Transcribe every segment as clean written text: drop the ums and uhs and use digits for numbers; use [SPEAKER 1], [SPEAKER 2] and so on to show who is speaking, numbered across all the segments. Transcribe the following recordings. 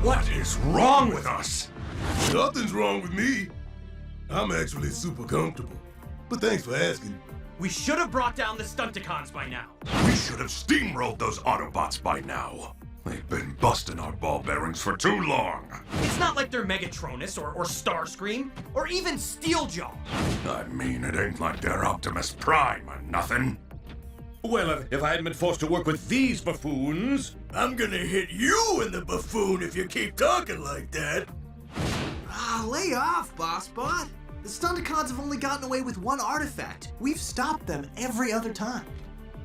[SPEAKER 1] What is wrong with us?
[SPEAKER 2] Nothing's wrong with me. I'm actually super comfortable. But thanks for asking.
[SPEAKER 3] We should have brought down the Stunticons by now.
[SPEAKER 1] We should have steamrolled those Autobots by now. They've been busting our ball bearings for too long.
[SPEAKER 3] It's not like they're Megatronus or Starscream or even Steeljaw.
[SPEAKER 1] I mean, it ain't like they're Optimus Prime or nothing.
[SPEAKER 4] Well, if I hadn't been forced to work with these buffoons...
[SPEAKER 2] I'm gonna hit you in the buffoon if you keep talking like that.
[SPEAKER 5] Lay off, BossBot. The Stunticons have only gotten away with one artifact. We've stopped them every other time.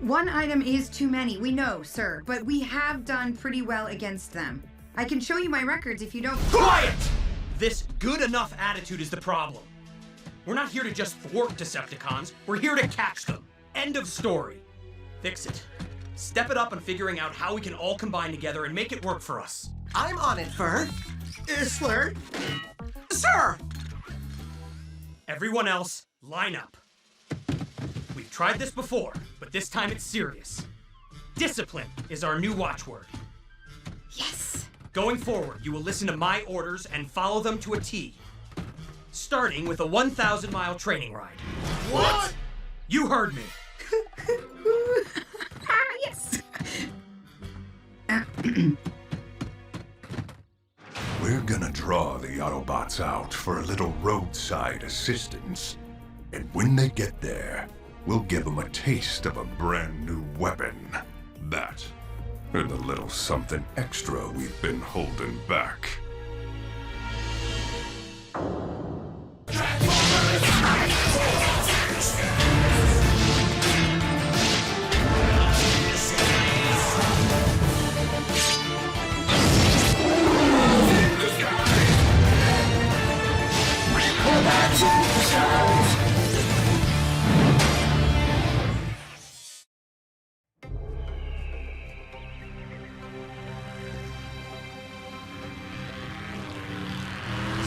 [SPEAKER 6] One item is too many, we know, sir, but we have done pretty well against them. I can show you my records if you don't—
[SPEAKER 3] Quiet! This good enough attitude is the problem. We're not here to just thwart Decepticons, we're here to catch them. End of story. Fix it. Step it up on figuring out how we can all combine together and make it work for us.
[SPEAKER 7] I'm on it, Fur. Slur. Sir!
[SPEAKER 3] Everyone else, line up. We've tried this before, but this time it's serious. Discipline is our new watchword.
[SPEAKER 6] Yes!
[SPEAKER 3] Going forward, you will listen to my orders and follow them to a T. Starting with a 1,000-mile training ride.
[SPEAKER 2] What?
[SPEAKER 3] You heard me.
[SPEAKER 6] Yes!
[SPEAKER 1] We're gonna draw the Autobots out for a little roadside assistance. And when they get there, we'll give them a taste of a brand new weapon. That, and a little something extra we've been holding back.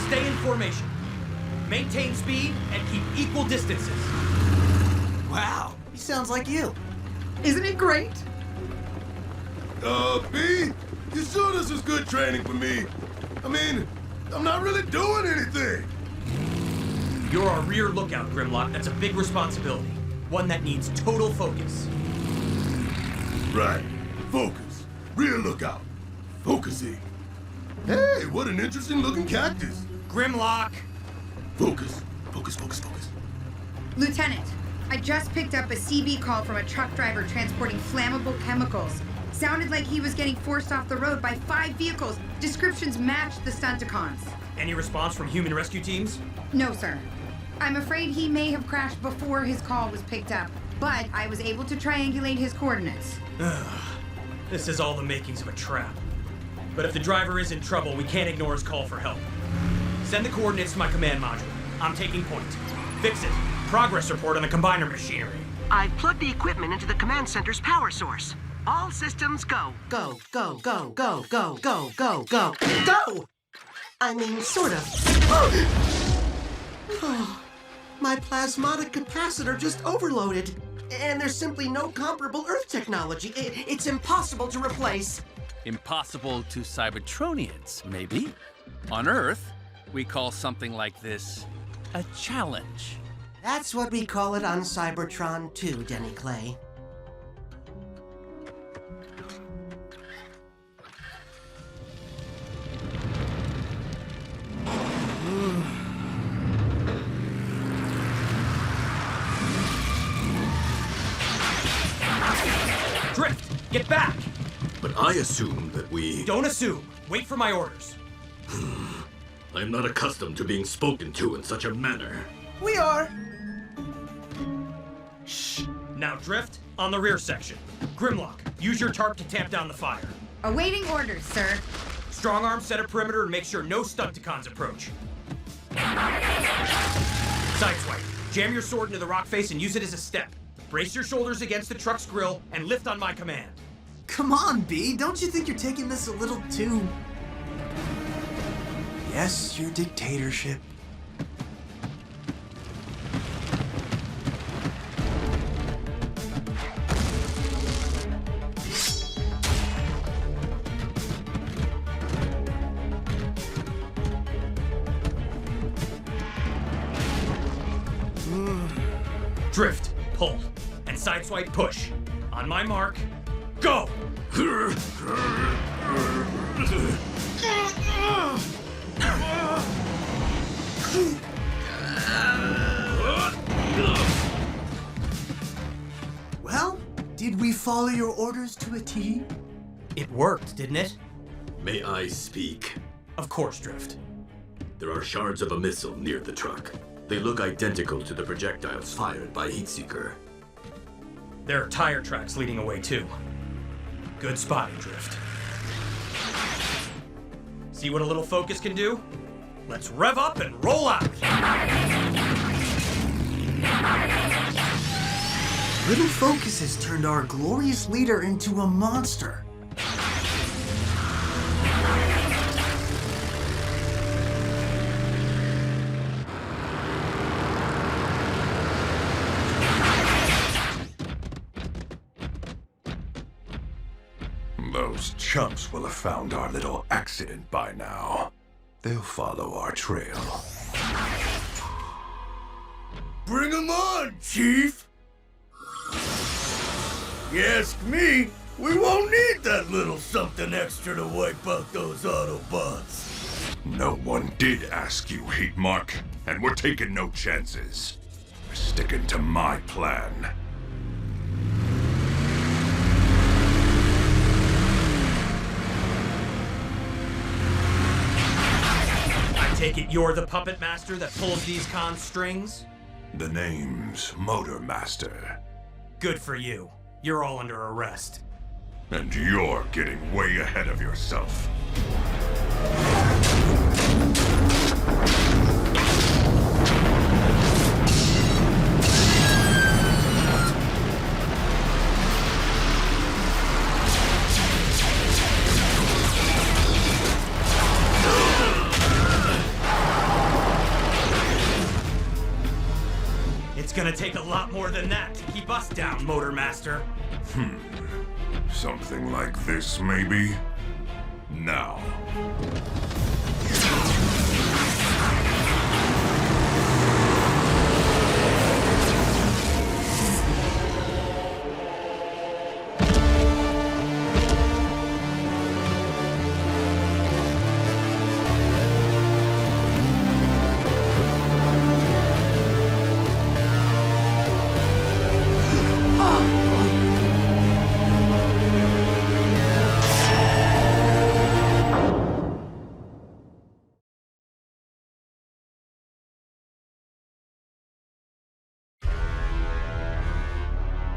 [SPEAKER 3] Stay in formation. Maintain speed and keep equal distances.
[SPEAKER 5] Wow, he sounds like you.
[SPEAKER 6] Isn't it great?
[SPEAKER 2] B, you sure this is good training for me? I mean, I'm not really doing anything.
[SPEAKER 3] You're our rear lookout, Grimlock. That's a big responsibility. One that needs total focus.
[SPEAKER 2] Right. Focus. Rear lookout. Focusing. Hey, what an interesting looking cactus.
[SPEAKER 3] Grimlock!
[SPEAKER 2] Focus. Focus, focus, focus.
[SPEAKER 6] Lieutenant, I just picked up a CB call from a truck driver transporting flammable chemicals. Sounded like he was getting forced off the road by 5 vehicles. Descriptions matched the Stunticons.
[SPEAKER 3] Any response from human rescue teams?
[SPEAKER 6] No, sir. I'm afraid he may have crashed before his call was picked up, but I was able to triangulate his coordinates.
[SPEAKER 3] This is all the makings of a trap. But if the driver is in trouble, we can't ignore his call for help. Send the coordinates to my command module. I'm taking point. Fix it. Progress report on the combiner machinery.
[SPEAKER 7] I've plugged the equipment into the command center's power source. All systems go. Go, go, go, go, go, go, go, go, go! I mean, sort of. My plasmatic capacitor just overloaded. And there's simply no comparable Earth technology. It's impossible to replace.
[SPEAKER 8] Impossible to Cybertronians, maybe? On Earth, we call something like this a challenge.
[SPEAKER 7] That's what we call it on Cybertron too, Denny Clay.
[SPEAKER 3] Drift! Get back!
[SPEAKER 9] But I assume that we...
[SPEAKER 3] Don't assume. Wait for my orders.
[SPEAKER 9] I am not accustomed to being spoken to in such a manner.
[SPEAKER 5] We are.
[SPEAKER 3] Shh. Now Drift, on the rear section. Grimlock, use your tarp to tamp down the fire.
[SPEAKER 6] Awaiting orders, sir.
[SPEAKER 3] Strong arm, set a perimeter, and make sure no Stunticons approach. Sideswipe. Jam your sword into the rock face and use it as a step. Brace your shoulders against the truck's grill and lift on my command.
[SPEAKER 5] Come on, B. Don't you think you're taking this a little too... Yes, your dictatorship.
[SPEAKER 3] Drift, pull, and sideswipe push. On my mark, go!
[SPEAKER 5] Well, did we follow your orders to a T?
[SPEAKER 3] It worked, didn't it?
[SPEAKER 9] May I speak?
[SPEAKER 3] Of course, Drift.
[SPEAKER 9] There are shards of a missile near the truck. They look identical to the projectiles fired by Heatseeker.
[SPEAKER 3] There are tire tracks leading away, too. Good spotting, Drift. See what a little focus can do? Let's rev up and roll out!
[SPEAKER 5] Little focus has turned our glorious leader into a monster.
[SPEAKER 1] Those chumps will have found our little accident by now. They'll follow our trail.
[SPEAKER 2] Bring 'em on, Chief! You ask me, we won't need that little something extra to wipe out those Autobots.
[SPEAKER 1] No one did ask you, Heat Mark, and we're taking no chances. We're sticking to my plan.
[SPEAKER 3] I take it you're the puppet master that pulls these cons' strings?
[SPEAKER 1] The name's Motor Master.
[SPEAKER 3] Good for you. You're all under arrest.
[SPEAKER 1] And you're getting way ahead of yourself.
[SPEAKER 3] It's gonna take a lot more than that to keep us down, Motor Master.
[SPEAKER 1] Something like this, maybe? Now.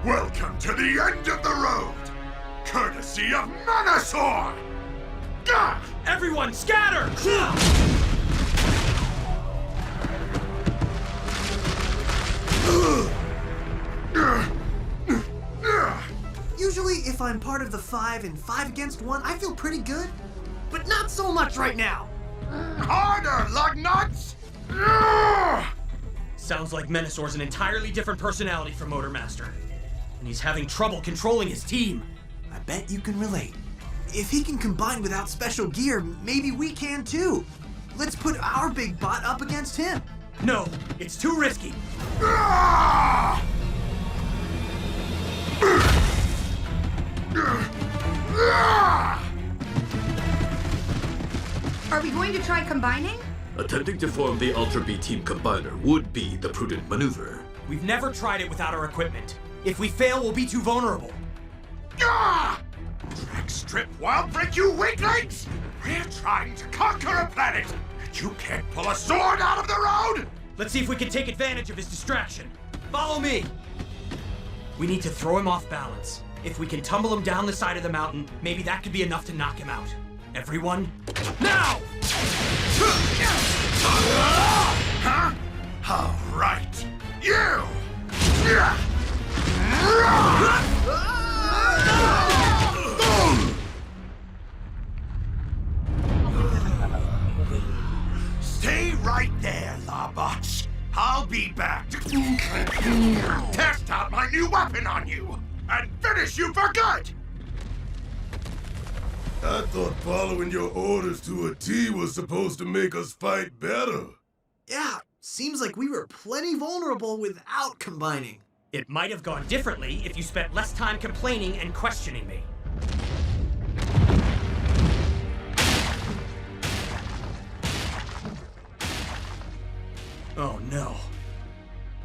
[SPEAKER 1] Welcome to the end of the road, courtesy of Menasor! Gah!
[SPEAKER 3] Everyone, scatter!
[SPEAKER 5] Usually, if I'm part of the 5 and 5 against 1, I feel pretty good. But not so much right now.
[SPEAKER 1] Harder, lug nuts!
[SPEAKER 3] Sounds like Menasor's an entirely different personality from Motor Master. And he's having trouble controlling his team.
[SPEAKER 5] I bet you can relate. If he can combine without special gear, maybe we can too. Let's put our big bot up against him.
[SPEAKER 3] No, it's too risky.
[SPEAKER 6] Are we going to try combining?
[SPEAKER 9] Attempting to form the Ultra B Team Combiner would be the prudent maneuver.
[SPEAKER 3] We've never tried it without our equipment. If we fail, we'll be too vulnerable.
[SPEAKER 1] Drag strip wild break, you weaklings! We're trying to conquer a planet, and you can't pull a sword out of the road!
[SPEAKER 3] Let's see if we can take advantage of his distraction. Follow me! We need to throw him off balance. If we can tumble him down the side of the mountain, maybe that could be enough to knock him out. Everyone, now!
[SPEAKER 1] Huh? All right. You! Stay right there, Autobots. I'll be back to test out my new weapon on you and finish you for good!
[SPEAKER 2] I thought following your orders to a T was supposed to make us fight better.
[SPEAKER 5] Yeah, seems like we were plenty vulnerable without combining.
[SPEAKER 3] It might have gone differently if you spent less time complaining and questioning me. Oh no.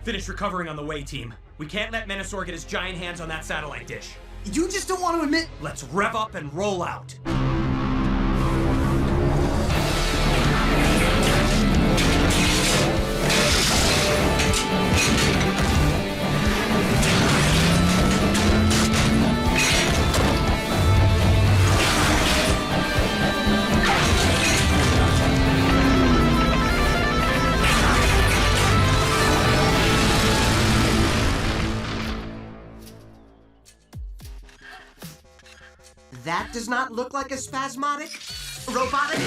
[SPEAKER 3] Finish recovering on the way, team. We can't let Menasor get his giant hands on that satellite dish.
[SPEAKER 5] You just don't want to admit.
[SPEAKER 3] Let's rev up and roll out.
[SPEAKER 7] That does not look like a spasmodic, robotic,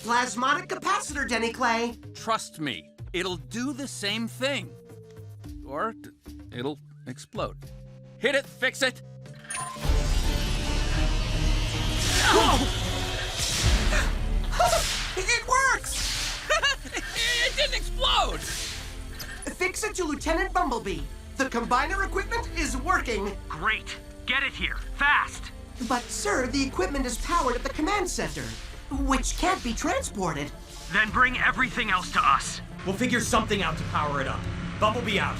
[SPEAKER 7] plasmodic capacitor, Denny Clay.
[SPEAKER 8] Trust me, it'll do the same thing. Or it'll explode. Hit it, fix it.
[SPEAKER 7] It works!
[SPEAKER 8] It didn't explode!
[SPEAKER 7] Fix it to Lieutenant Bumblebee. The combiner equipment is working.
[SPEAKER 3] Great. Get it here, fast.
[SPEAKER 7] But, sir, the equipment is powered at the command center, which can't be transported.
[SPEAKER 3] Then bring everything else to us. We'll figure something out to power it up. Bumblebee out.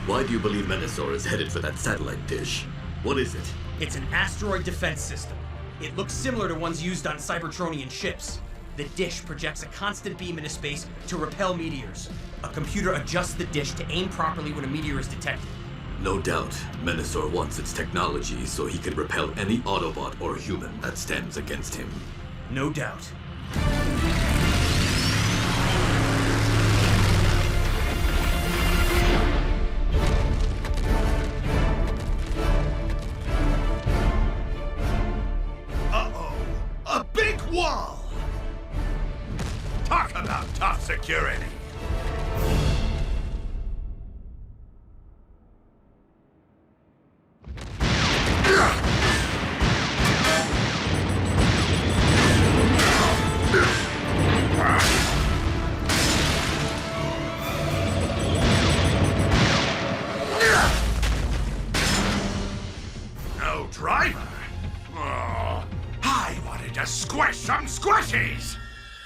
[SPEAKER 9] Why do you believe Menasor is headed for that satellite dish? What is it?
[SPEAKER 3] It's an asteroid defense system. It looks similar to ones used on Cybertronian ships. The dish projects a constant beam into space to repel meteors. A computer adjusts the dish to aim properly when a meteor is detected.
[SPEAKER 9] No doubt, Menasor wants its technology so he can repel any Autobot or human that stands against him.
[SPEAKER 3] No doubt.
[SPEAKER 2] Uh-oh, a big wall! Talk about tough security! No driver? Oh, I wanted to squish some squishies!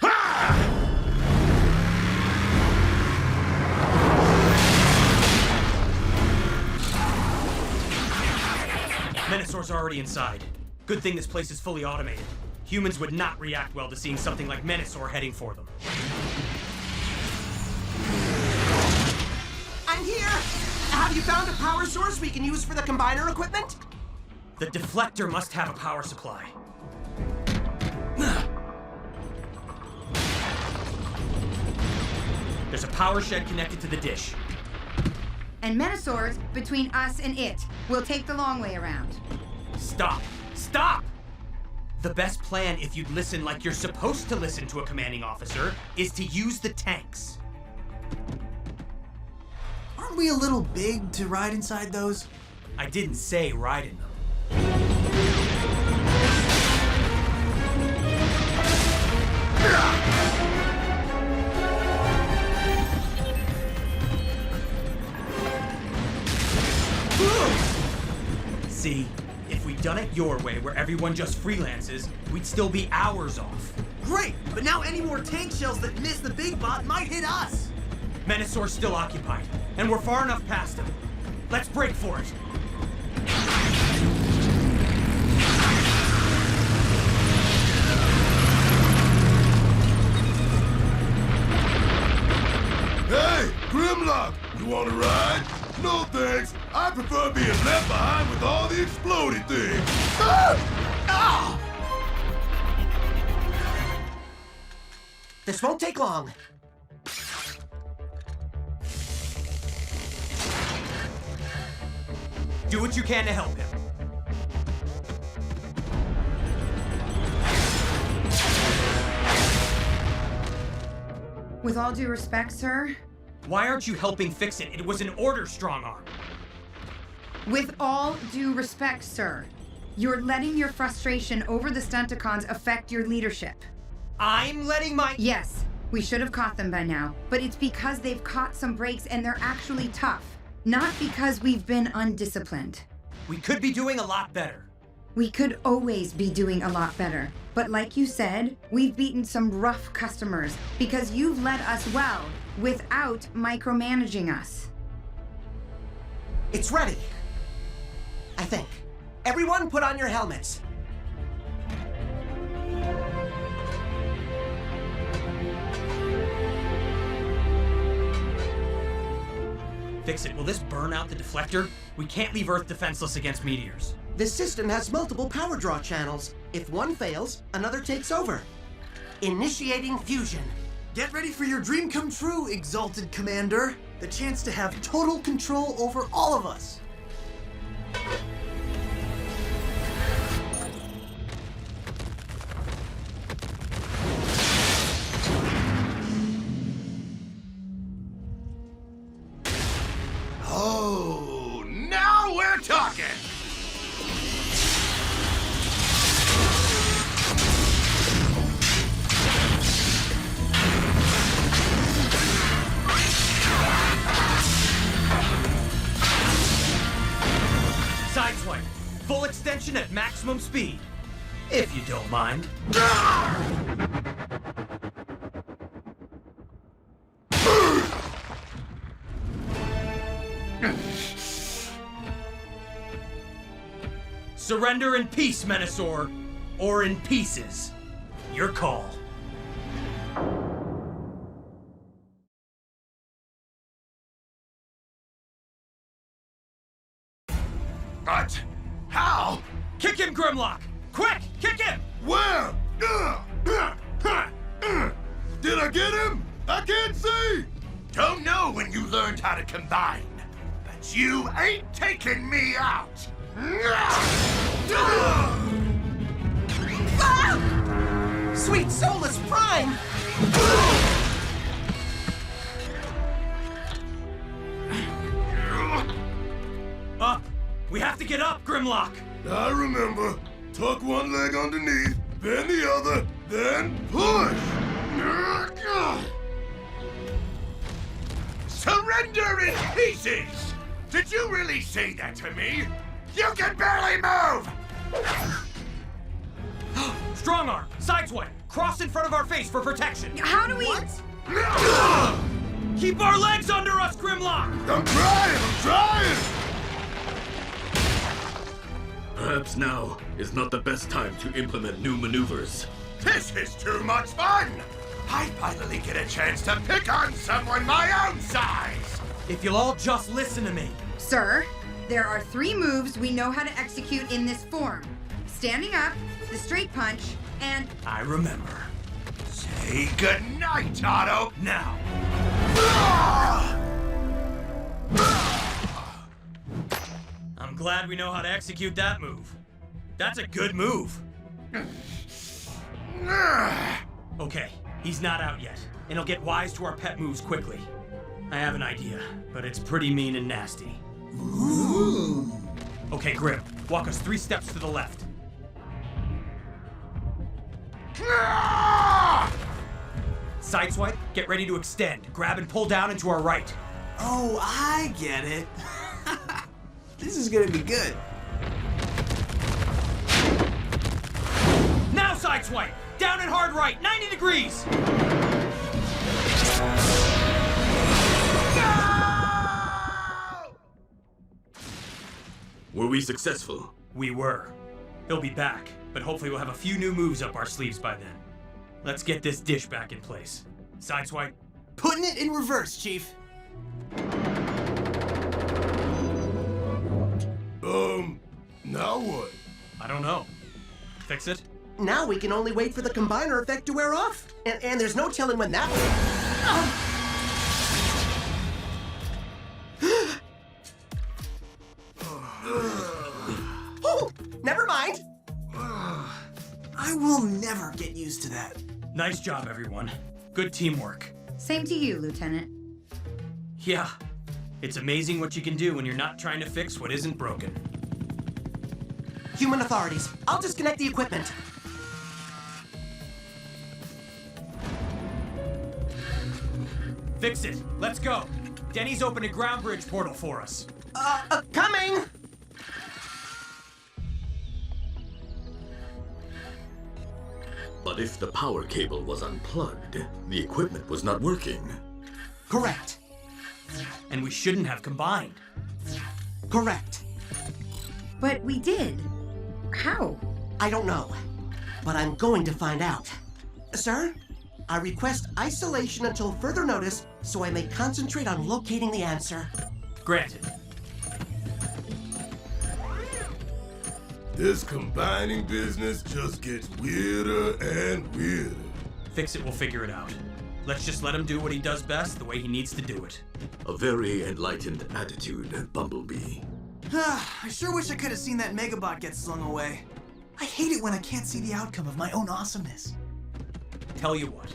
[SPEAKER 2] Ah!
[SPEAKER 3] Menasor's already inside. Good thing this place is fully automated. Humans would not react well to seeing something like Menasor heading for them.
[SPEAKER 7] I'm here! Have you found a power source we can use for the combiner equipment?
[SPEAKER 3] The deflector must have a power supply. There's a power shed connected to the dish.
[SPEAKER 6] And Menasor's between us and it. We'll take the long way around.
[SPEAKER 3] Stop! Stop! The best plan, if you'd listen like you're supposed to listen to a commanding officer, is to use the tanks.
[SPEAKER 5] Aren't we a little big to ride inside those?
[SPEAKER 3] I didn't say ride in them. See, if we'd done it your way, where everyone just freelances, we'd still be hours off.
[SPEAKER 5] Great, but now any more tank shells that miss the big bot might hit us.
[SPEAKER 3] Menasor's still occupied, and we're far enough past him. Let's break for it.
[SPEAKER 2] Hey, Grimlock, you wanna ride? No thanks. I prefer being left behind with all the explodey things. Ah!
[SPEAKER 7] This won't take long.
[SPEAKER 3] Do what you can to help him.
[SPEAKER 6] With all due respect, sir.
[SPEAKER 3] Why aren't you helping fix it? It was an order, Strongarm.
[SPEAKER 6] With all due respect, sir. You're letting your frustration over the Stunticons affect your leadership.
[SPEAKER 3] I'm letting my...
[SPEAKER 6] Yes, we should have caught them by now, but it's because they've caught some breaks and they're actually tough. Not because we've been undisciplined.
[SPEAKER 3] We could be doing a lot better.
[SPEAKER 6] We could always be doing a lot better. But like you said, we've beaten some rough customers because you've led us well without micromanaging us.
[SPEAKER 7] It's ready. I think. Everyone put on your helmets.
[SPEAKER 3] Fix it. Will this burn out the deflector? We can't leave Earth defenseless against meteors.
[SPEAKER 7] This system has multiple power draw channels. If one fails, another takes over. Initiating fusion.
[SPEAKER 5] Get ready for your dream come true, Exalted Commander. The chance to have total control over all of us.
[SPEAKER 2] Oh, now we're talking!
[SPEAKER 3] Sideswipe. Full extension at maximum speed. If you don't mind. Surrender in peace, Menasor. Or in pieces. Your call.
[SPEAKER 2] But how?
[SPEAKER 3] Kick him, Grimlock! Quick! Kick him!
[SPEAKER 2] Where? Did I get him? I can't see! Don't know when you learned how to combine, but you ain't taking me out!
[SPEAKER 7] Ah! Sweet Solus Prime!
[SPEAKER 3] Up! We have to get up, Grimlock!
[SPEAKER 2] I remember. Tuck one leg underneath, then the other, then push! Surrender in pieces! Did you really say that to me? You can barely move!
[SPEAKER 3] Strong arm! Sideswipe! Cross in front of our face for protection!
[SPEAKER 6] How do we...
[SPEAKER 3] Keep our legs under us, Grimlock!
[SPEAKER 2] I'm trying!
[SPEAKER 9] Perhaps now is not the best time to implement new maneuvers.
[SPEAKER 2] This is too much fun! I finally get a chance to pick on someone my own size!
[SPEAKER 3] If you'll all just listen to me.
[SPEAKER 6] Sir, there are 3 moves we know how to execute in this form. Standing up, the straight punch, and...
[SPEAKER 3] I remember.
[SPEAKER 2] Say goodnight, Otto!
[SPEAKER 3] Now! I'm glad we know how to execute that move. That's a good move. Okay, he's not out yet, and he'll get wise to our pet moves quickly. I have an idea, but it's pretty mean and nasty.
[SPEAKER 5] Ooh.
[SPEAKER 3] Okay, Grim, walk us 3 steps to the left. Sideswipe, get ready to extend. Grab and pull down into our right.
[SPEAKER 5] Oh, I get it. This is gonna be good.
[SPEAKER 3] Now Sideswipe! Down and hard right, 90 degrees!
[SPEAKER 9] Were we successful?
[SPEAKER 3] We were. He'll be back, but hopefully we'll have a few new moves up our sleeves by then. Let's get this dish back in place. Sideswipe.
[SPEAKER 5] Putting it in reverse, Chief.
[SPEAKER 2] Now what?
[SPEAKER 3] I don't know. Fix it?
[SPEAKER 7] Now we can only wait for the combiner effect to wear off. And there's no telling when that will... Oh, never mind.
[SPEAKER 5] I will never get used to that.
[SPEAKER 3] Nice job, everyone. Good teamwork.
[SPEAKER 6] Same to you, Lieutenant.
[SPEAKER 3] Yeah. It's amazing what you can do when you're not trying to fix what isn't broken.
[SPEAKER 7] Human authorities, I'll disconnect the equipment.
[SPEAKER 3] Fix it. Let's go. Denny's opened a ground bridge portal for us.
[SPEAKER 7] Coming!
[SPEAKER 9] But if the power cable was unplugged, the equipment was not working.
[SPEAKER 7] Correct.
[SPEAKER 3] And we shouldn't have combined.
[SPEAKER 7] Correct.
[SPEAKER 6] But we did. How?
[SPEAKER 7] I don't know, but I'm going to find out. Sir, I request isolation until further notice so I may concentrate on locating the answer.
[SPEAKER 3] Granted.
[SPEAKER 2] This combining business just gets weirder and weirder.
[SPEAKER 3] Fix-It will figure it out. Let's just let him do what he does best the way he needs to do it.
[SPEAKER 9] A very enlightened attitude, Bumblebee.
[SPEAKER 5] I sure wish I could have seen that Megabot get slung away. I hate it when I can't see the outcome of my own awesomeness.
[SPEAKER 3] Tell you what,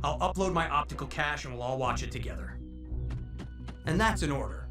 [SPEAKER 3] I'll upload my optical cache and we'll all watch it together. And that's an order.